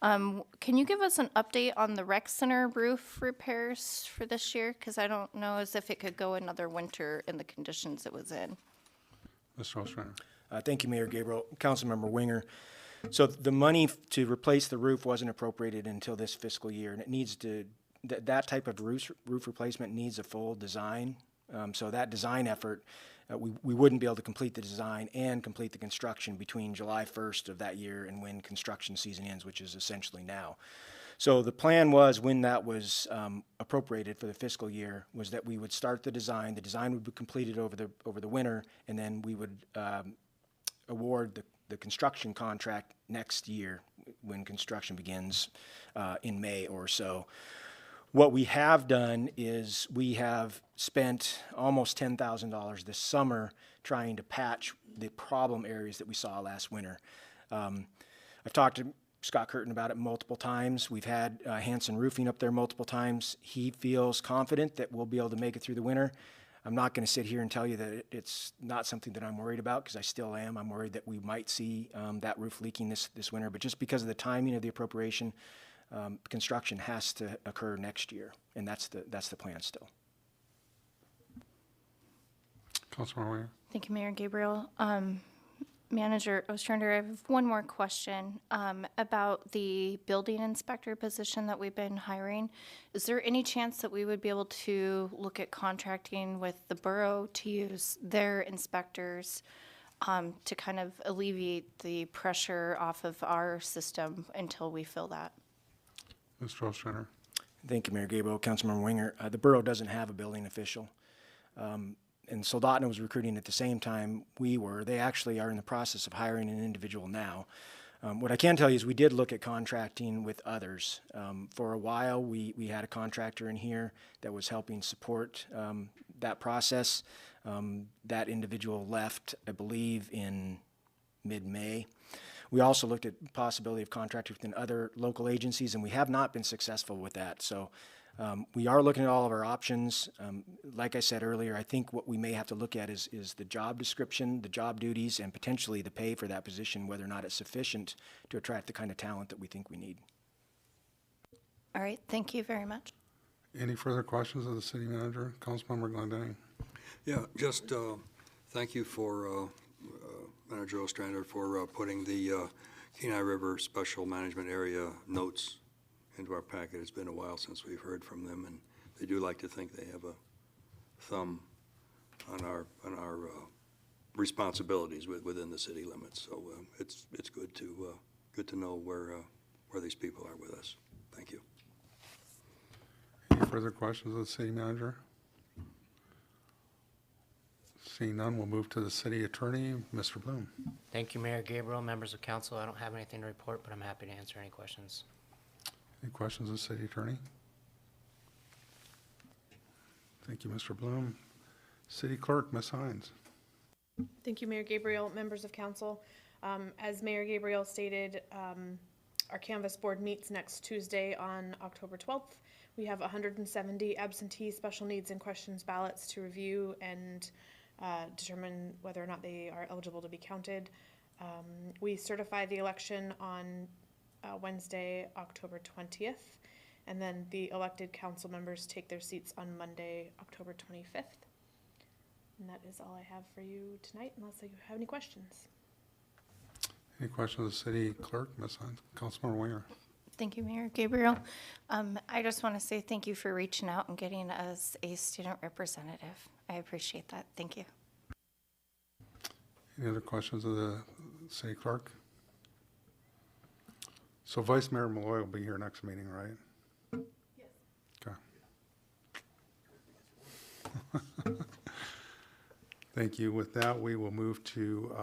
Can you give us an update on the rec center roof repairs for this year? Because I don't know as if it could go another winter in the conditions it was in. Mr. Ostrander? Thank you, Mayor Gabriel. Councilmember Winger. So the money to replace the roof wasn't appropriated until this fiscal year, and it needs to, that type of roof replacement needs a full design. So that design effort, we wouldn't be able to complete the design and complete the construction between July 1st of that year and when construction season ends, which is essentially now. So the plan was, when that was appropriated for the fiscal year, was that we would start the design would be completed over the winter, and then we would award the construction contract next year when construction begins in May or so. What we have done is we have spent almost $10,000 this summer trying to patch the problem areas that we saw last winter. I've talked to Scott Curtin about it multiple times. We've had Hanson Roofing up there multiple times. He feels confident that we'll be able to make it through the winter. I'm not going to sit here and tell you that it's not something that I'm worried about, because I still am. I'm worried that we might see that roof leaking this winter, but just because of the timing of the appropriation, construction has to occur next year, and that's the plan still. Councilmember Winger? Thank you, Mayor Gabriel. Manager Ostrander, I have one more question about the building inspector position that we've been hiring. Is there any chance that we would be able to look at contracting with the borough to use their inspectors to kind of alleviate the pressure off of our system until we fill that? Mr. Ostrander? Thank you, Mayor Gabriel. Councilmember Winger. The borough doesn't have a building official. And Soldotna was recruiting at the same time we were. They actually are in the process of hiring an individual now. What I can tell you is we did look at contracting with others. For a while, we had a contractor in here that was helping support that process. That individual left, I believe, in mid-May. We also looked at possibility of contracting within other local agencies, and we have not been successful with that. So we are looking at all of our options. Like I said earlier, I think what we may have to look at is the job description, the job duties, and potentially the pay for that position, whether or not it's sufficient to attract the kind of talent that we think we need. All right, thank you very much. Any further questions of the city manager? Councilmember Glendinning? Yeah, just thank you for Manager Ostrander for putting the Kenai River Special Management Area notes into our packet. It's been a while since we've heard from them, and they do like to think they have a thumb on our responsibilities within the city limits. So it's good to know where these people are with us. Thank you. Any further questions of the city manager? Seeing none, we'll move to the city attorney, Mr. Bloom. Thank you, Mayor Gabriel, members of council. I don't have anything to report, but I'm happy to answer any questions. Any questions of the city attorney? Thank you, Mr. Bloom. City clerk, Ms. Hines. Thank you, Mayor Gabriel, members of council. As Mayor Gabriel stated, our Canvas board meets next Tuesday on October 12th. We have 170 absentee special needs and questions ballots to review and determine whether or not they are eligible to be counted. We certify the election on Wednesday, October 20th, and then the elected council members take their seats on Monday, October 25th. And that is all I have for you tonight, unless you have any questions. Any questions of the city clerk, Ms. Hines? Councilmember Winger. Thank you, Mayor Gabriel. I just want to say thank you for reaching out and getting us a student representative. I appreciate that. Thank you. Any other questions of the city clerk? So Vice Mayor Malloy will be here next meeting, right? Yes. Okay. Thank you. With that, we will move to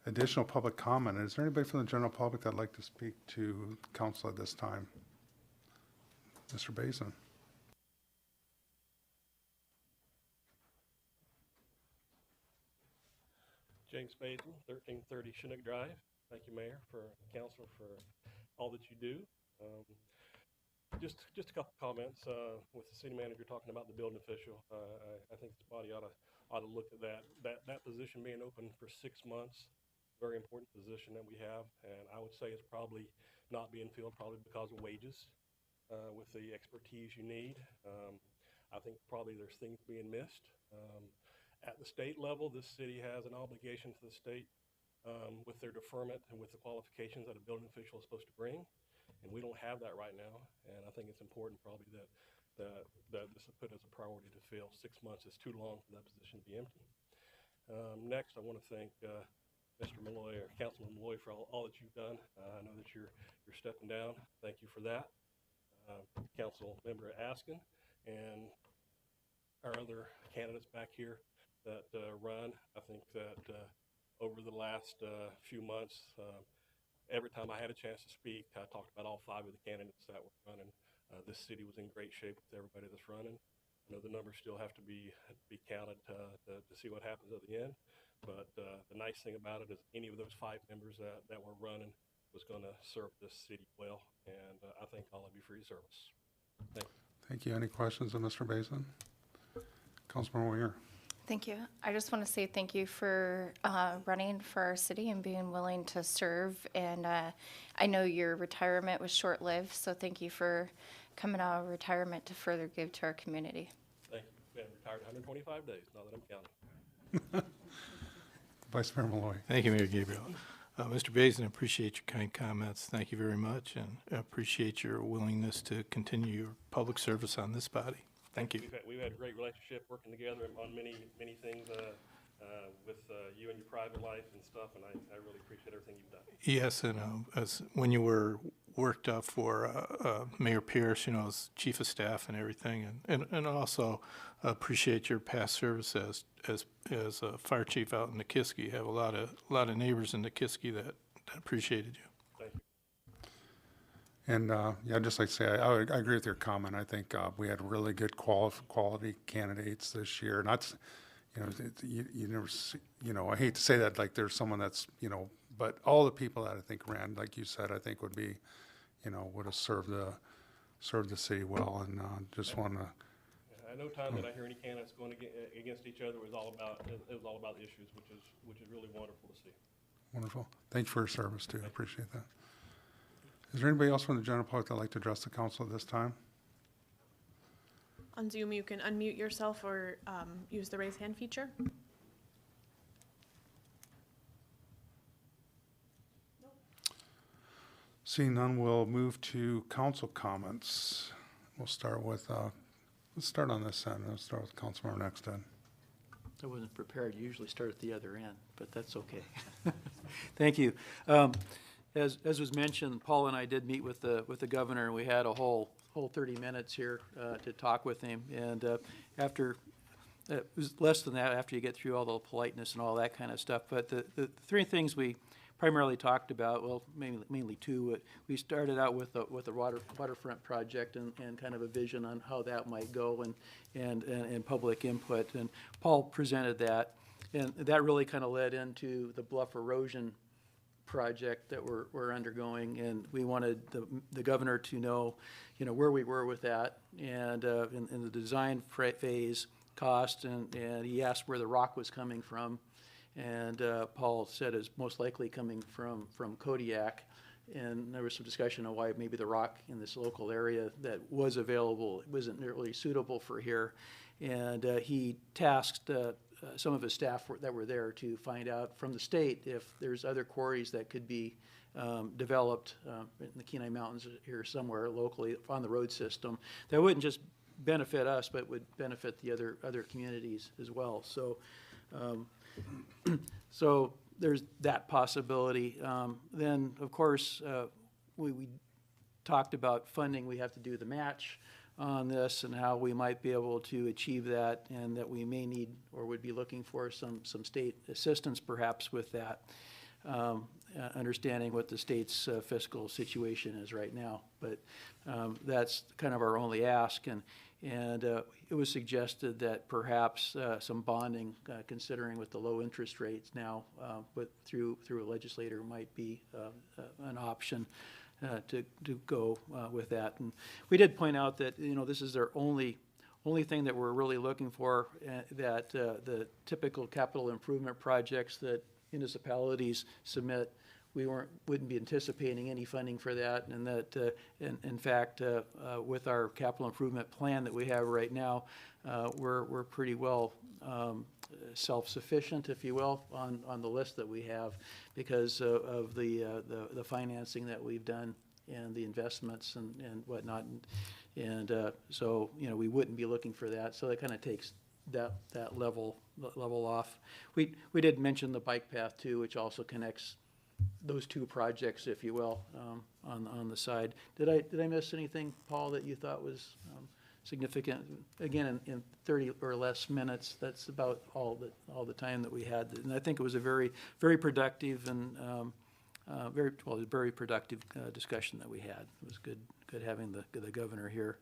additional public comment. Is there anybody from the general public that'd like to speak to council at this time? Mr. Basin. James Basin, 1330 Chinook Drive. Thank you, Mayor, for council for all that you do. Just a couple comments with the city manager talking about the building official. I think this body ought to look at that position being open for 6 months. Very important position that we have, and I would say it's probably not being filled probably because of wages with the expertise you need. I think probably there's things being missed. At the state level, this city has an obligation to the state with their deferment and with the qualifications that a building official is supposed to bring, and we don't have that right now. And I think it's important probably that this is put as a priority to fill. 6 months is too long for that position to be empty. Next, I want to thank Mr. Malloy, or Councilman Malloy, for all that you've done. I know that you're stepping down. Thank you for that. Council Member Askin and our other candidates back here that run. I think that over the last few months, every time I had a chance to speak, I talked about all 5 of the candidates that were running. This city was in great shape with everybody that's running. I know the numbers still have to be counted to see what happens at the end. But the nice thing about it is any of those 5 members that were running was going to serve this city well. And I thank all of you for your service. Thank you. Thank you. Any questions of Mr. Basin? Councilmember Winger. Thank you. I just want to say thank you for running for our city and being willing to serve. And I know your retirement was short-lived, so thank you for coming out of retirement to further give to our community. Thank you. Been retired 125 days, now that I'm counting. Vice Mayor Malloy. Thank you, Mayor Gabriel. Mr. Basin, I appreciate your kind comments. Thank you very much, and I appreciate your willingness to continue your public service on this body. Thank you. We've had a great relationship working together on many things with you and your private life and stuff, and I really appreciate everything you've done. Yes, and as when you worked for Mayor Pierce, as chief of staff and everything, and also appreciate your past service as a fire chief out in Nikiski. You have a lot of neighbors in Nikiski that appreciated you. Thank you. And yeah, I'd just like to say, I agree with your comment. I think we had really good quality candidates this year. And that's, you know, you never see, you know, I hate to say that, like there's someone that's, you know, but all the people that I think ran, like you said, I think would be, you know, would have served the city well, and just want to, At no time did I hear any candidates going against each other. It was all about the issues, which is really wonderful to see. wonderful. Thank you for your service too, I appreciate that. Is there anybody else from the general public that'd like to address the council at this time? On Zoom, you can unmute yourself or use the raise hand feature. Seeing none, we'll move to council comments. We'll start with, let's start on this end. Let's start with Councilmember Nexted. I wasn't prepared. You usually start at the other end, but that's okay. Thank you. As was mentioned, Paul and I did meet with the governor, and we had a whole 30 minutes here to talk with him. And after it was less than that, after you get through all the politeness and all that kind of stuff. But the three things we primarily talked about, well, mainly two. We started out with the waterfront project and kind of a vision on how that might go and public input. And Paul presented that, and that really kind of led into the bluff erosion project that we're undergoing, and we wanted the governor to know, you know, where we were with that, and in the design phase, cost, and he asked where the rock was coming from. And Paul said it's most likely coming from Kodiak, and there was some discussion on why maybe the rock in this local area that was available wasn't really suitable for here. And he tasked some of his staff that were there to find out from the state if there's other quarries that could be developed in the Kenai Mountains here somewhere locally on the road system that wouldn't just benefit us, but would benefit the other communities as well. So. So there's that possibility. Then, of course, we talked about funding. We have to do the match on this and how we might be able to achieve that, and that we may need or would be looking for some state assistance perhaps with that, understanding what the state's fiscal situation is right now. But that's kind of our only ask. And it was suggested that perhaps some bonding, considering with the low interest rates now, but through a legislator might be an option to go with that. And we did point out that, you know, this is their only thing that we're really looking for, that the typical capital improvement projects that municipalities submit, we wouldn't be anticipating any funding for that, and that in fact with our capital improvement plan that we have right now, we're pretty well self-sufficient, if you will, on the list that we have, because of the financing that we've done and the investments and whatnot, and so, you know, we wouldn't be looking for that. So that kind of takes that level off. We did mention the bike path too, which also connects those two projects, if you will, on the side. Did I miss anything, Paul, that you thought was significant? Again, in 30 or less minutes, that's about all the time that we had. And I think it was a very, very productive and very productive discussion that we had. It was good having the governor here.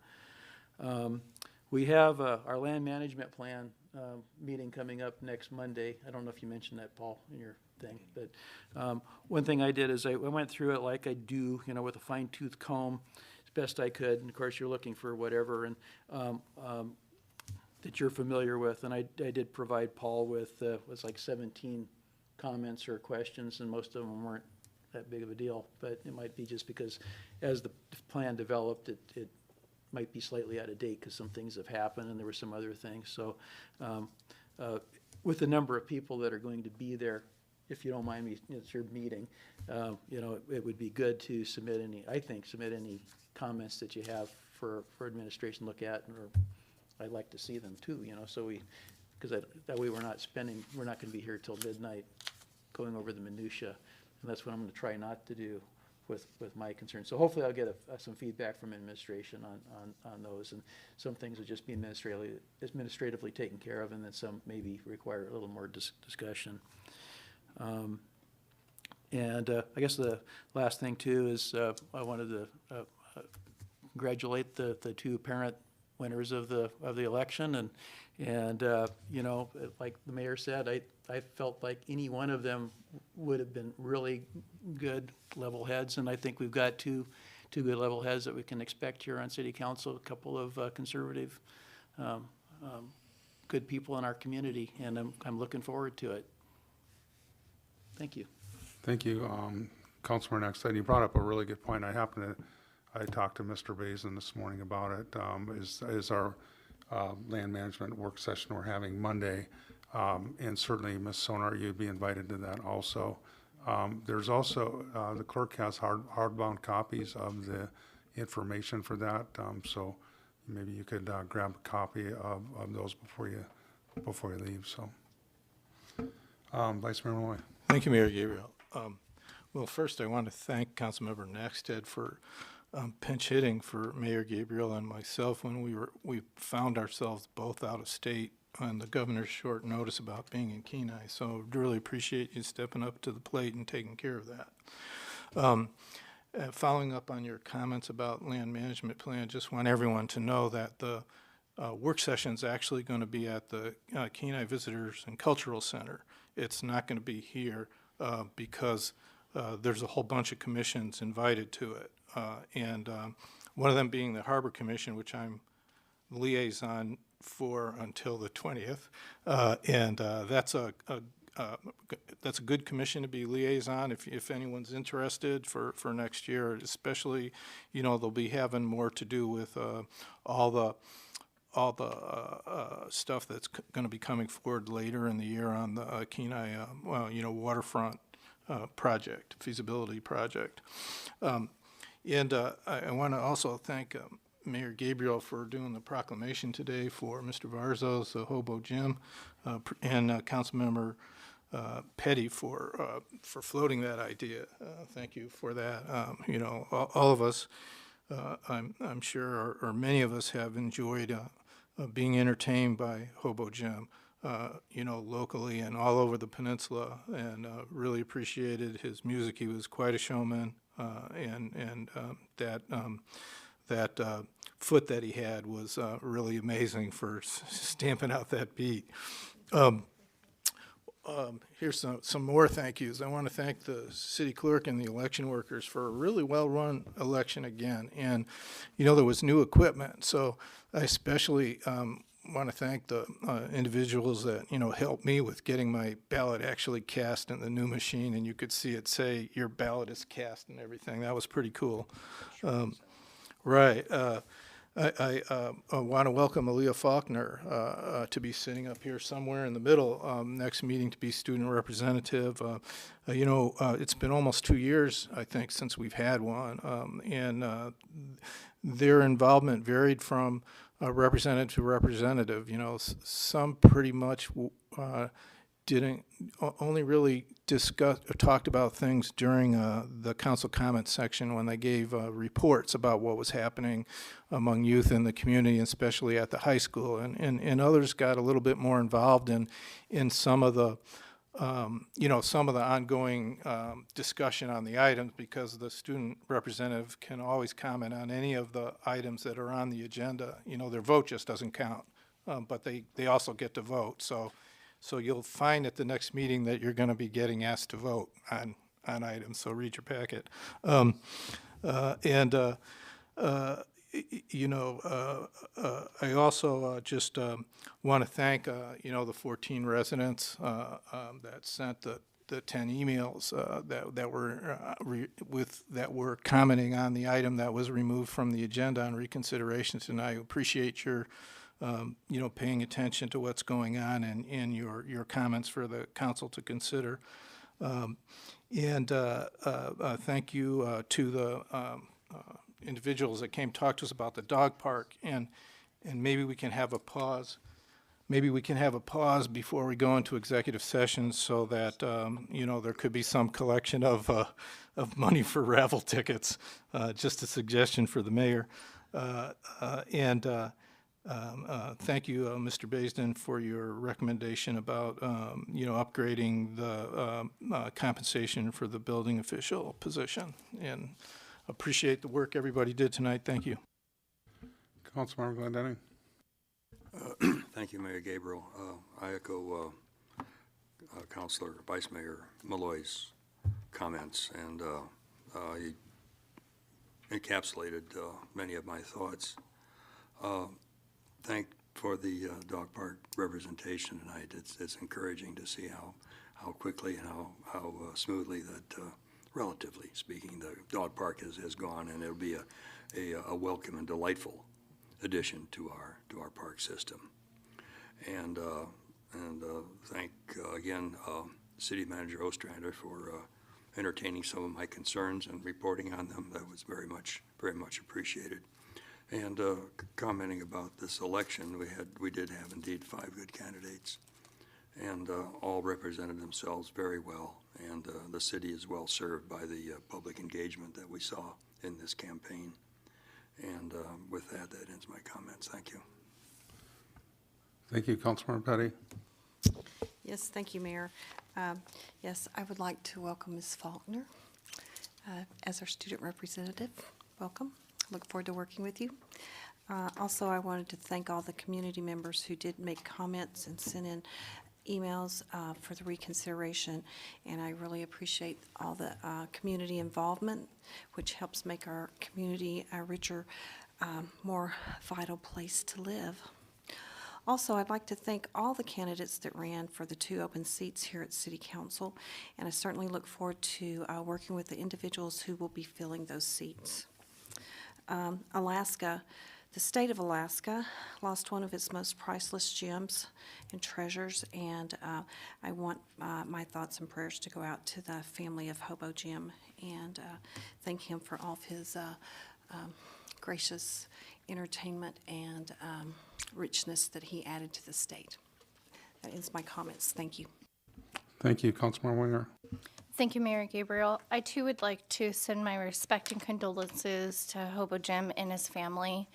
We have our land management plan meeting coming up next Monday. I don't know if you mentioned that, Paul, in your thing, but one thing I did is I went through it like I do, you know, with a fine-tooth comb as best I could. And of course, you're looking for whatever and that you're familiar with. And I did provide Paul with was like 17 comments or questions, and most of them weren't that big of a deal. But it might be just because as the plan developed, it might be slightly out of date because some things have happened and there were some other things. So with the number of people that are going to be there, if you don't mind me, it's your meeting, you know, it would be good to submit any comments that you have for administration to look at, or I'd like to see them too, you know, so because that way we're not going to be here till midnight going over the minutia, and that's what I'm going to try not to do with my concerns. So hopefully I'll get some feedback from administration on those, and some things will just be administratively taken care of, and then some maybe require a little more discussion. And I guess the last thing too is I wanted to congratulate the two parent winners of the election, and you know, like the mayor said, I felt like any one of them would have been really good level heads, and I think we've got two good level heads that we can expect here on city council, a couple of conservative, good people in our community, and I'm looking forward to it. Thank you. Thank you, Councilman Nexted. You brought up a really good point. I talked to Mr. Basin this morning about it. Is our land management work session we're having Monday, and certainly Ms. Sonar, you'd be invited to that also. There's also the clerk has hardbound copies of the information for that, so maybe you could grab a copy of those before you leave. So, Vice Mayor Malloy. Thank you, Mayor Gabriel. Well, first I want to thank Councilmember Nexted for pinch hitting for Mayor Gabriel and myself when we found ourselves both out of state on the governor's short notice about being in Kenai. So really appreciate you stepping up to the plate and taking care of that. Following up on your comments about land management plan, just want everyone to know that the work session is actually going to be at the Kenai Visitors and Cultural Center. It's not going to be here because there's a whole bunch of commissions invited to it. And one of them being the Harbor Commission, which I'm liaison for until the 20th. That's a good commission to be liaison if anyone's interested for next year, especially, you know, they'll be having more to do with all the stuff that's going to be coming forward later in the year on the Kenai, waterfront project, feasibility project. And I want to also thank Mayor Gabriel for doing the proclamation today for Mr. Varzo's Hobo Gym, and Councilmember Petty for floating that idea. Thank you for that. You know, all of us, I'm sure, or many of us have enjoyed being entertained by Hobo Gym, you know, locally and all over the peninsula, and really appreciated his music. He was quite a showman, and that foot that he had was really amazing for stamping out that beat. Here's some more thank yous. I want to thank the city clerk and the election workers for a really well-run election again. And, you know, there was new equipment, so I especially want to thank the individuals that, you know, helped me with getting my ballot actually cast in the new machine, and you could see it say your ballot is cast and everything. That was pretty cool. Right. I want to welcome Aaliyah Faulkner to be sitting up here somewhere in the middle, next meeting to be student representative. You know, it's been almost 2 years, I think, since we've had one, and their involvement varied from representative to representative. You know, some pretty much didn't only really discuss or talked about things during the council comment section when they gave reports about what was happening among youth in the community, especially at the high school, and others got a little bit more involved in some of the some of the ongoing discussion on the items, because the student representative can always comment on any of the items that are on the agenda. You know, their vote just doesn't count, but they also get to vote. So you'll find at the next meeting that you're going to be getting asked to vote on items, so read your packet. I also just want to thank, the 14 residents that sent the 10 emails that were commenting on the item that was removed from the agenda on reconsideration tonight. I appreciate your paying attention to what's going on and your comments for the council to consider. Thank you to the individuals that came talk to us about the dog park, and maybe we can have a pause. Maybe we can have a pause before we go into executive session, so that there could be some collection of money for raffle tickets. Just a suggestion for the mayor. Thank you, Mr. Baisden, for your recommendation about, upgrading the compensation for the building official position. And appreciate the work everybody did tonight. Thank you. Councilmember Glendenning. Thank you, Mayor Gabriel. I echo Councilor Vice Mayor Malloy's comments, and he encapsulated many of my thoughts. Thank for the dog park representation tonight. It's encouraging to see how quickly and how smoothly that, relatively speaking, the dog park has gone, and it'll be a welcome and delightful addition to our park system. And thank again City Manager Ostrander for entertaining some of my concerns and reporting on them. That was very much appreciated. And commenting about this election, we did have indeed 5 good candidates, and all represented themselves very well. And the city is well served by the public engagement that we saw in this campaign. And with that ends my comments. Thank you. Thank you, Councilmember Petty. Yes, thank you, Mayor. Yes, I would like to welcome Ms. Faulkner as our student representative. Welcome. Look forward to working with you. Also, I wanted to thank all the community members who did make comments and send in emails for the reconsideration, and I really appreciate all the community involvement, which helps make our community a richer, more vital place to live. Also, I'd like to thank all the candidates that ran for the 2 open seats here at City Council, and I certainly look forward to working with the individuals who will be filling those seats. Alaska, the state of Alaska lost one of its most priceless gems and treasures, and I want my thoughts and prayers to go out to the family of Hobo Jim and thank him for all of his gracious entertainment and richness that he added to the state. That ends my comments. Thank you. Thank you, Councilmember Winger. Thank you, Mayor Gabriel. I too would like to send my respect and condolences to Hobo Jim and his family.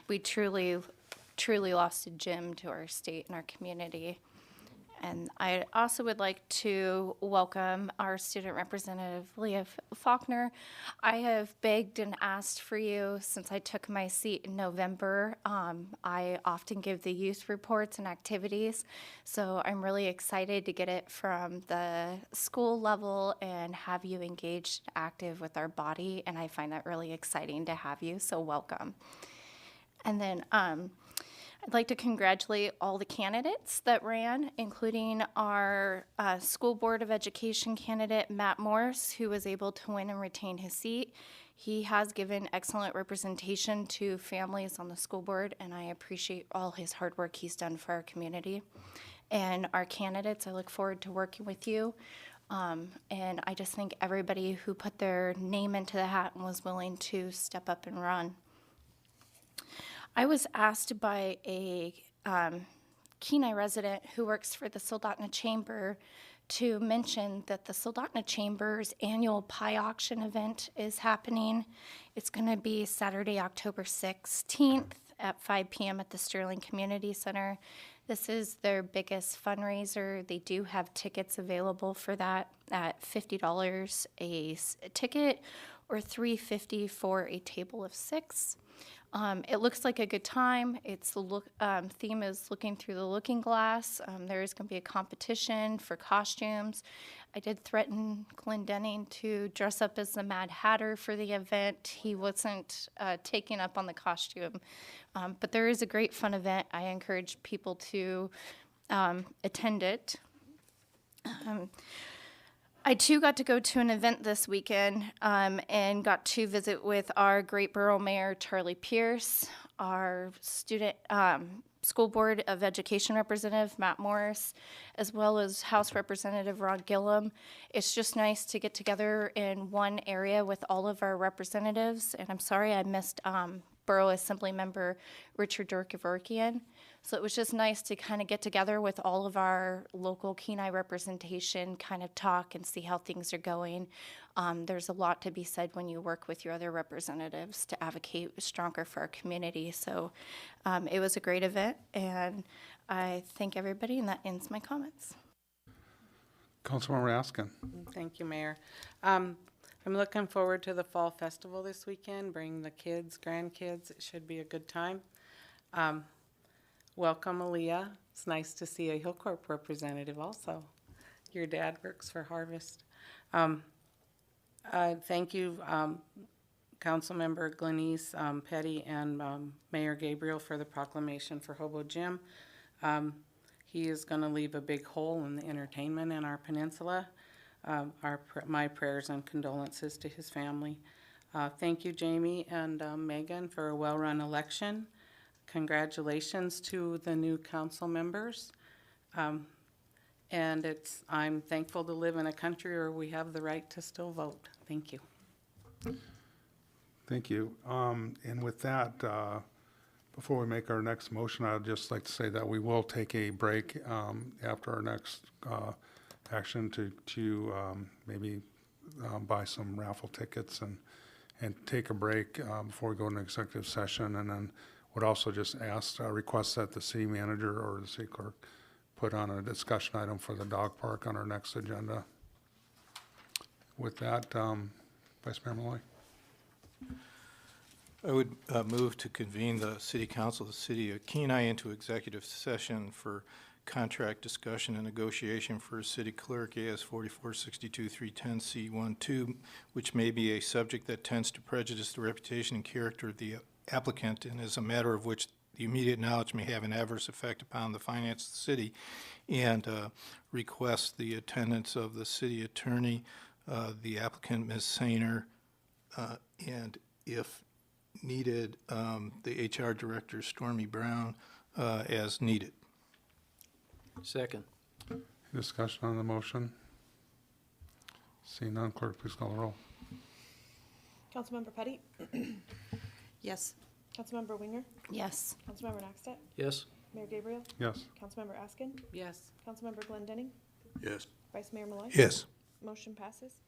We truly lost a gem to our state and our community. And I also would like to welcome our student representative, Leah Faulkner. I have begged and asked for you since I took my seat in November. I often give the youth reports and activities, so I'm really excited to get it from the school level and have you engaged and active with our body, and I find that really exciting to have you, so welcome. And then I'd like to congratulate all the candidates that ran, including our School Board of Education candidate, Matt Morris, who was able to win and retain his seat. He has given excellent representation to families on the school board, and I appreciate all his hard work he's done for our community. And our candidates, I look forward to working with you. And I just thank everybody who put their name into the hat and was willing to step up and run. I was asked by a Kenai resident who works for the Soldotna Chamber to mention that the Soldotna Chamber's annual pie auction event is happening. It's going to be Saturday, October 16th at 5 p.m. at the Sterling Community Center. This is their biggest fundraiser. They do have tickets available for that at $50 a ticket or $3.50 for a table of 6. It looks like a good time. Its theme is looking through the looking glass. There is going to be a competition for costumes. I did threaten Glenn Denning to dress up as the Mad Hatter for the event. He wasn't taking up on the costume. But there is a great fun event. I encourage people to attend it. I too got to go to an event this weekend and got to visit with our great borough mayor, Charlie Pierce, our student school board of education representative, Matt Morris, as well as House Representative Rod Gillum. It's just nice to get together in one area with all of our representatives. And I'm sorry I missed Borough Assembly Member Richard Durkevorkian. So it was just nice to kind of get together with all of our local Kenai representation, kind of talk and see how things are going. There's a lot to be said when you work with your other representatives to advocate stronger for our community. So it was a great event, and I thank everybody, and that ends my comments. Councilmember Askin. Thank you, Mayor. I'm looking forward to the Fall Festival this weekend. Bring the kids, grandkids. It should be a good time. welcome, Aaliyah. It's nice to see a Hillcorp representative also. Your dad works for Harvest. Thank you, Councilmember Glenyce Petty and Mayor Gabriel for the proclamation for Hobo Jim. He is going to leave a big hole in the entertainment in our peninsula. My prayers and condolences to his family. Thank you, Jamie and Megan, for a well-run election. Congratulations to the new council members. And I'm thankful to live in a country where we have the right to still vote. Thank you. Thank you. And with that, before we make our next motion, I'd just like to say that we will take a break after our next action to maybe buy some raffle tickets and take a break before we go into executive session. And then would also just request that the city manager or the city clerk put on a discussion item for the dog park on our next agenda. With that, Vice Mayor Malloy. I would move to convene the City Council of the City of Kenai into executive session for contract discussion and negotiation for city clerk, AS 4462-310C12, which may be a subject that tends to prejudice the reputation and character of the applicant and is a matter of which the immediate knowledge may have an adverse effect upon the finance of the city, and request the attendance of the city attorney, the applicant, Ms. Sainer, and if needed, the HR director, Stormy Brown, as needed. Second. Discussion on the motion? Seeing none, clerk, please call the roll. Councilmember Petty? Yes. Councilmember Winger? Yes. Councilmember Naxtat? Yes? Mayor Gabriel? Yes. Councilmember Askin? Yes. Councilmember Glendenning? Yes. Vice Mayor Malloy? Yes. Motion passes.